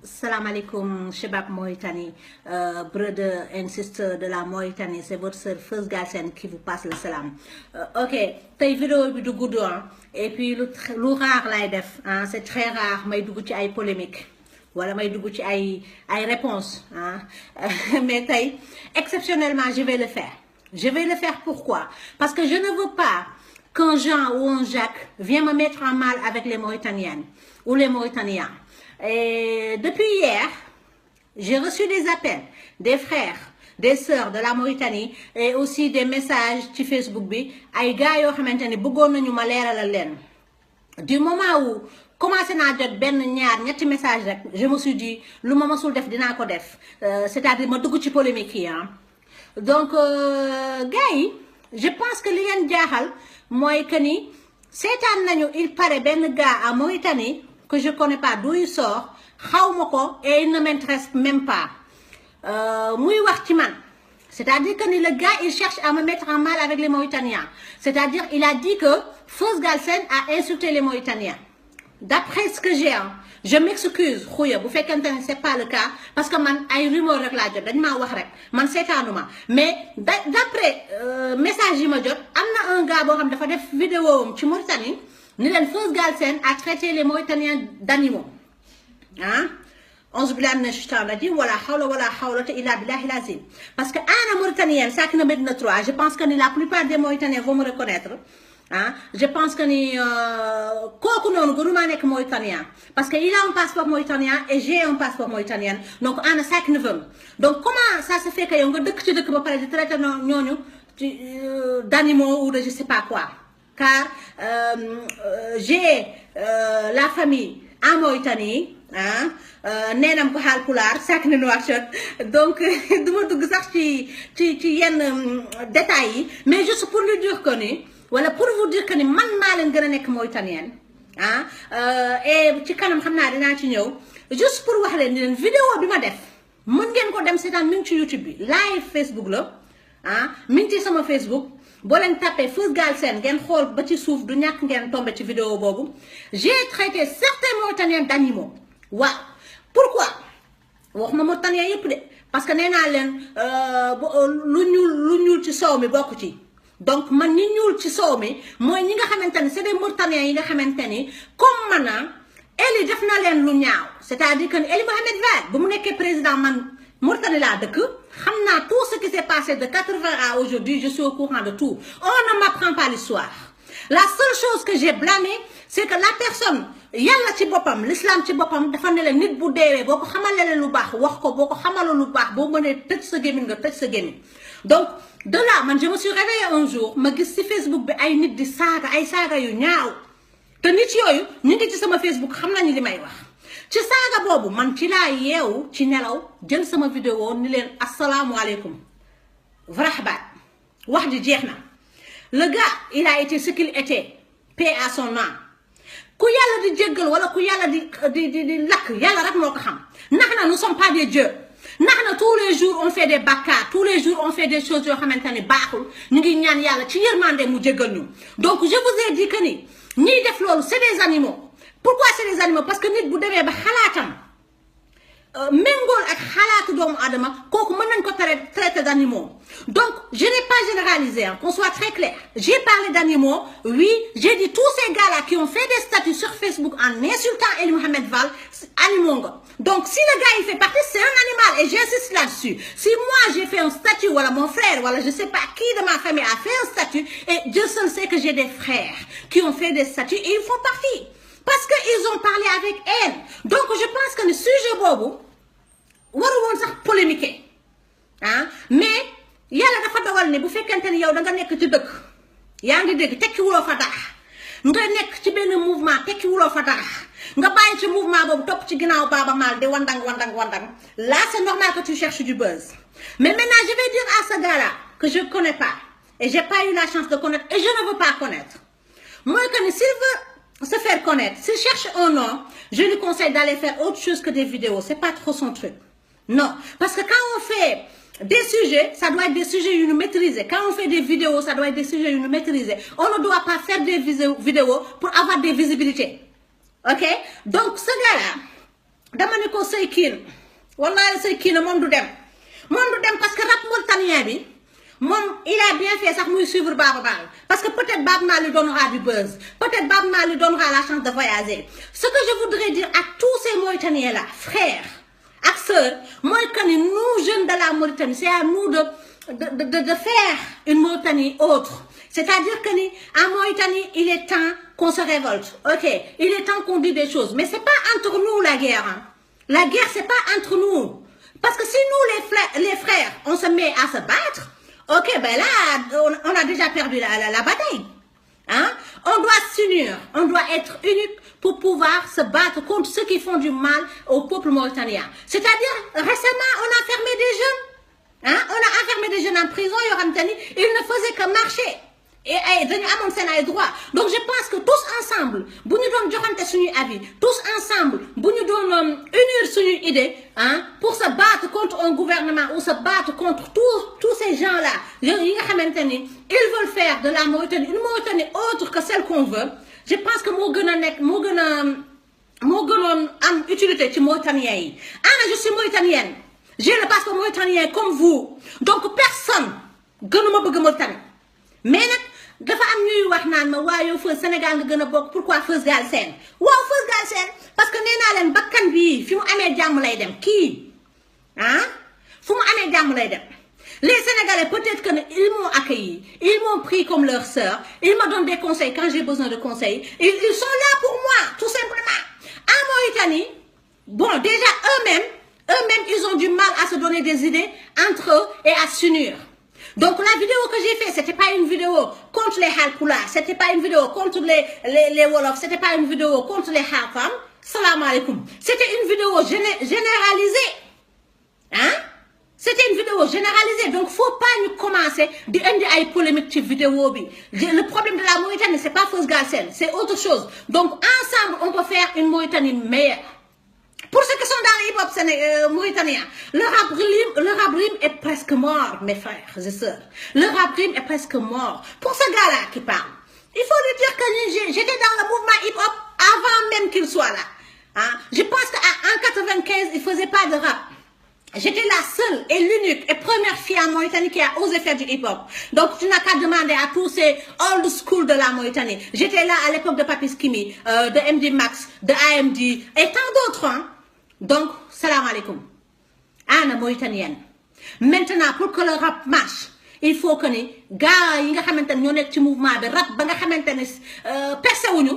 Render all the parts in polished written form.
Salam alaikum, Chebab Mauritanie, brother and sister de la Mauritanie, c'est votre sœur Feuz Galsen qui vous passe le salam. Ok, tey vidéo bi du gudd et puis lu rare lay def, c'est très rare may dugg ci ay polémique wala may dugg ci ay réponses, mais tey exceptionnellement je vais le faire. Je vais le faire pourquoi? Parce que je ne veux pas qu'un Jean ou un Jacques vienne me mettre en mal avec les Mauritaniennes ou les Mauritaniens. Et depuis hier, j'ai reçu des appels des frères, des sœurs de la Mauritanie et aussi des messages sur Facebook bi ay gars yoo xamante ni bëggoon nañu ma leeralal leen. Du moment où commencé naa jot benn ñaar ñetti message rek je me suis dit lu ma masul def dinaa ko def, c'est-à-dire ma dugg ci polémique yi donc gars yi je pense que li leen jaaxal mooy que ni seetaan nañu il paraît benn gars à Mauritanie que je connais pas d'où il sort xawma ko et il ne m'intéresse même pas muy wax ci man, c'est-à-dire que ni le gars il cherche à me mettre en mal avec les Mauritaniens, c'est-à-dire il a dit que Feuz Galsen a insulté les Mauritaniens d'après ce que j'ai. Je m'excuse xuya bu fekkente ne c'est pas le cas parce que man ay rumeur rek laa jot dañ maa wax rek man seetaanuma, mais d'après message yi ma jot am na un gars boo xam dafa def vidéo am ci Mauritanie ni leen Feuz Galsen a traité les Mauritaniens d'animaux. Onze billahi mina shaytani rajim wala hawla wala hawlata illa billahi lazim. Parce que ana Mauritanienne sakina Médina 3, je pense que ni la plupart des Mauritaniens vont me reconnaître. Je pense que ni kooku noonu gënuma nekk Mauritanien parce que il a un passeport mauritanien et j'ai un passeport mauritanien, donc ana sakina vëm. Donc comment ça se fait que yow nga dëkk ci dëkk ba pare di traité ñooñu d'animaux ou de je sais pas quoi? Car j'ai la famille en Mauritanie, neenam ko Haalpulaar Sakina Nouakchott, donc duma dugg sax ci yenn détails yi, mais juste pour lui dire que ni wala pour vous dire que ni man maa leen gën a nekk Mauritanienne et ci kanam xam naa dinaa ci ñëw juste pour wax leen ni leen vidéo bi ma def mën ngeen ko dem seetaan mi ngi ci YouTube bi live Facebook la mi ngi ci sama Facebook. boo leen tapé Feuz Galsen ngeen xool ba ci suuf du ñàkk ngeen tombé ci vidéo boobu. J'ai traité certains Mauritaniens d'animaux. waaw pourquoi waxuma Mauritaniens yëpp de parce que nee naa leen lu ñuul ci soow mi bokk ci. donc man ñi ñuul ci soow mi mooy ñi nga xamante ni c'est des Mauritaniens yi nga xamante ni comme man Eli def na leen lu ñaaw, c'est-à-dire que Eli Mohamed Wade bu mu nekkee président man Mauritanie laa dëkk xam naa tout ce qui s'est passé de 80 à aujourd'hui, je suis au courant de tout. On ne m'apprend pas l'histoire. La seule chose que j'ai blâmée, c'est que la personne yàlla ci boppam l'islam ci boppam dafa ne la nit bu deewee boo ko xamalee lu baax wax ko boo ko xamaloo lu baax boo mënee tëj sa gémmiñ nga tëj sa gémmiñ. Donc de là man je me suis réveillée un jour ma gis ci Facebook bi ay nit di saaga ay saaga yu ñaaw te nit yooyu ñu ngi ci sama Facebook xam nañu li may wax. ci saaga boobu man ci laa yeewu ci nelaw jël sama vidéo ni leen asalaamualeykum vraxbaat wax ji jeex na. Le gars il a été ce qu'il était, paix à son âme. ku yàlla di jéggal wala ku yàlla di lakk yàlla rek moo ko xam. ndax na nous sommes pas des dieux. ndax na tous les jours on fait des bakkaar, tous les jours on fait des choses yoo xamante ne baaxul ñu ngi ñaan yàlla ci yërmande mu jéggal ñu. Donc je vous ai dit que ni ñiy def loolu c'est des animaux. Pourquoi c'est des animaux? Parce que nit bu demee ba xalaatam méngool ak xalaatu doomu adama kooku mën nañ ko traiter d'animaux. Donc je n'ai pas généralisé, qu'on soit très clair. J'ai parlé d'animaux, oui, j'ai dit tous ces gars-là qui ont fait des statuts sur Facebook en insultant Eli Mohamed Wade, animaux. Donc si le gars il fait partie, c'est un animal et j'insiste là-dessus. Si moi j'ai fait un statut, voilà mon frère, voilà je sais pas qui de ma famille a fait un statut, et Dieu seul sait que j'ai des frères qui ont fait des statuts et ils font partie. Parce qu'ils ont parlé avec elle. Donc je pense que le sujet bobo waru woon sax polémique mais yàlla dafa dogal ne bu fekkente ni yow da nga nekk ci dëkk yaa ngi dégg tekki wuloo fa dara nga nekk ci benn mouvement tekki wuloo fa dara nga bàyyi ci mouvement boobu topp ci ginnaaw Baaba Maal di wandang là c'est normal que tu cherches du buzz. Mais maintenant je vais dire à ce gars-là que je connais pas et j'ai pas eu la chance de connaître et je ne veux pas connaître. Moi que s'il veut se faire connaître, s'il cherche un nom, je lui conseille d'aller faire autre chose que des vidéos. C'est pas trop son truc. Non, parce que quand on fait des sujets, ça doit être des sujets nous maîtriser. Quand on fait des vidéos, ça doit être des sujets nous maîtriser. On ne doit pas faire des vidéos pour avoir des visibilités. Ok? Donc ce gars-là, dama ne ko say kiin wallahi say kiin moom du dem parce que rap mauritanien bi moom il a bien fait sax muy suivre Baba Maal parce que peut-être Baba Maal lui donnera du buzz, peut-être Baba Maal lui donnera la chance de voyager. Ce que je voudrais dire à tous ces Mauritaniens là, frères ak sœurs, moi que nous jeunes de la Mauritanie, c'est à nous de faire une Mauritanie autre. C'est-à-dire que en Mauritanie, il est temps qu'on se révolte. Ok, il est temps qu'on dise des choses, mais c'est pas entre nous la guerre. Hein. La guerre, c'est pas entre nous. Parce que si nous, les frères, on se met à se battre, ok, ben là, on a déjà perdu la bataille. Hein? On doit s'unir, on doit être unique pour pouvoir se battre contre ceux qui font du mal au peuple mauritanien. C'est-à-dire, récemment, on a fermé des jeunes. Hein? On a enfermé des jeunes en prison, ils ne faisaient que marcher. Et dañu amoon seen ay droit. Donc je pense que tous ensemble bu ñu doon joxante suñuy avis, tous ensemble bu ñu doon unir suñuy idée hein pour se battre contre un gouvernement ou se battre contre tous ces gens là yi nga xamante ni ils veulent faire de la Mauritanie une Mauritanie autre que celle qu'on veut. Je pense que moo gënoon am utilité ci Mauritaniens yi. Je suis mauritanienne, j'ai le passeport mauritanien comme vous, donc personne gënuma bëgg Mauritanie. Mais nag dafa am ñuy wax naan ma waa yow Feuz Sénégal nga gën a bokk pourquoi Feuz Galsen waaw Feuz Galsen parce que nee naa leen bakkan bii fi mu amee jàmm lay dem kii ah fu mu amee jàmm lay dem. Les Sénégalais peut-être que ils m'ont accueilli, ils m'ont pris comme leur sœur, ils me donnent des conseils quand j'ai besoin de conseils, ils sont là pour moi tout simplement. En Mauritanie, bon déjà eux-mêmes ils ont du mal à se donner des idées entre eux et à s'unir. Donc la vidéo que j'ai faite, c'était pas une vidéo contre les Halpulaar, c'était pas une vidéo contre les Wolofs, c'était pas une vidéo contre les Hafam. Salam alaikum. C'était une vidéo généralisée. Hein? C'était une vidéo généralisée. Donc faut pas nous commencer de une polémique sur vidéo bi. Le problème de la Mauritanie, c'est pas Feuz Galsen, c'est autre chose. Donc ensemble, on peut faire une Mauritanie meilleure. Pour ceux qui sont dans le hip-hop mauritanien, le rap rime est presque mort, mes frères et sœurs. Le rap rime est presque mort. Pour ce gars-là qui parle, il faut lui dire que j'étais dans le mouvement hip-hop avant même qu'il soit là. Hein? Je pense qu'en 95, il ne faisait pas de rap. J'étais la seule et l'unique et première fille en Mauritanie qui a osé faire du hip-hop. Donc tu n'as qu'à demander à tous ces old school de la Mauritanie. J'étais là à l'époque de Papis Kimi, de MD Max, de AMD et tant d'autres. Hein? Donc, salam alaikum. Anna Mauritanienne. Maintenant, pour que le rap marche, il faut que les gars, ils ont un mouvement de rap, personne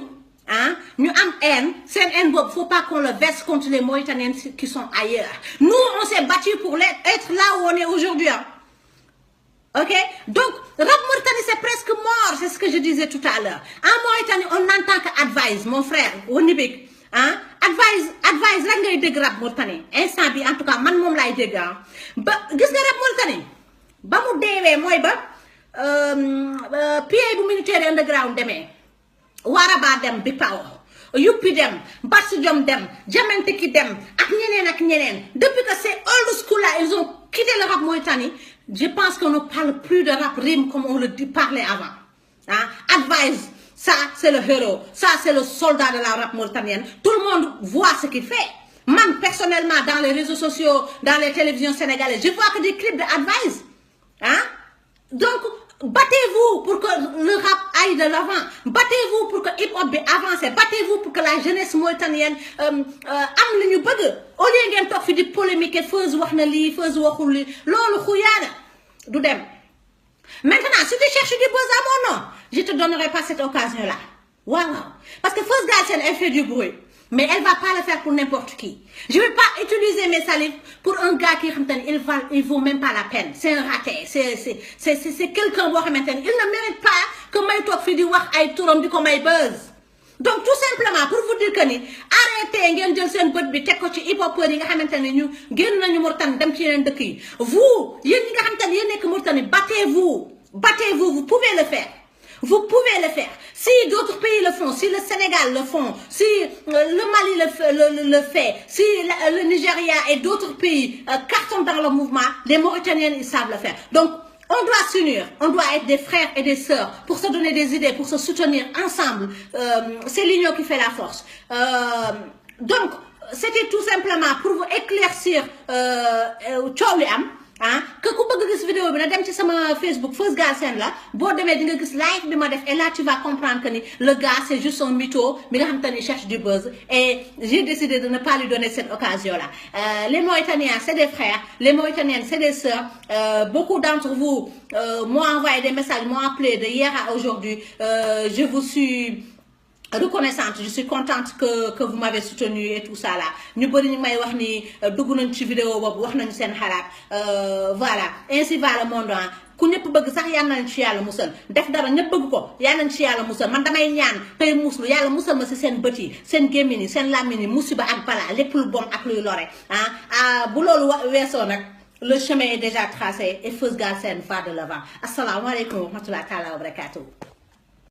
hein, nous avons haine, c'est haine, il ne faut pas qu'on le verse contre les Mauritaniens qui sont ailleurs. Nous, on s'est battu pour être là où on est aujourd'hui. Hein. Ok? Donc, rap Mauritanie, c'est presque mort, c'est ce que je disais tout à l'heure. En Mauritanie, on n'entend qu'advise, mon frère, Onibik. Hein? Advise rek ngay dégg rap Mauritanie instant bi en tout cas man moom laay dégg ba gis nga rap Mauritanie ba mu deewee mooy ba pied bu militaire underground demee Waraba dem Big Power Yuppi dem Bassidiom dem Diamantiki dem ak ñeneen depuis que c'est old school là ils ont quitté le rap Mauritanie. Je pense qu'on ne parle plus de rap rime comme on le parlait avant. Hein? Advise, ça c'est le héros, ça c'est le soldat de la rap mauritanienne. Tout le monde voit ce qu'il fait. Moi personnellement dans les réseaux sociaux, dans les télévisions sénégalaises, je vois que des clips de Advise. Hein? Donc battez-vous pour que le rap aille de l'avant. Battez-vous pour que hip-hop avance. Battez-vous pour que la jeunesse mauritanienne am li ñu bëgg. Au lieu ngeen toog fi di polémique Feuz wax na lii Feuz waxul lii loolu xuyaana du dem. Maintenant si tu cherches du buzz à mon nom, je te donnerai pas cette occasion-là. Wow. Parce que Feuz Galsen, elle fait du bruit. Mais elle va pas le faire pour n'importe qui. Je vais pas utiliser mes salives pour un gars qui il vaut même pas la peine. C'est un raté. C'est quelqu'un qui il ne mérite pas que may tok fi di wax ay touram di ko may buzz. Donc tout simplement pour vous dire que ni arrêtez ngeen jël sen beut bi tek ko ci hip hopeur yi nga xamanteni ñu genn nañu Mauritanie dem ci yeneen dëkk yi. Vous, yeen ñi nga xamanteni yeen nek Mauritanie, battez-vous, vous pouvez le faire. Vous pouvez le faire. Si d'autres pays le font, si le Sénégal le font, si le Mali le fait, si le Nigeria et d'autres pays cartonnent dans le mouvement, les Mauritaniens, ils savent le faire. Donc, on doit s'unir, on doit être des frères et des sœurs pour se donner des idées, pour se soutenir ensemble. C'est l'union qui fait la force. Donc, c'était tout simplement pour vous éclaircir coow li am ah que ku bëgg gis vidéo bi na dem ci sama Facebook Feuz Galsen la boo demee di nga gis live bi ma def et là tu vas comprendre que ni le gars c'est juste un mytho mi nga xam te ni cherche du buzz et j'ai décidé de ne pas lui donner cette occasion là les Mauritaniens c'est des frères les Mauritaniennes c'est des sœurs beaucoup d'entre vous m'ont envoyé des messages m'ont appelé de hier à aujourd'hui je vous suis reconnaissante, je suis contente que vous m'avez soutenu et tout ça là. Ñu bari ñu may wax ni dugg nañ ci vidéo bobu wax nañu seen xalaat voilà ainsi va le monde ku ñëpp bëgg sax yàlla nañ ci yàlla musal def dara ñëpp bëgg ko yàlla nañ ci yàlla musal man damay ñaan tey muslu yàlla musal ma si seen bët yi seen gémmiñ yi seen làmmiñ yi musiba ak balaa lépp lu bon ak luy lore bu loolu weesoo nag le chemin est déjà tracé et Feuz Galsen va de l'avant. Assalamu alaikum wa rahmatullahi wa barakatuh.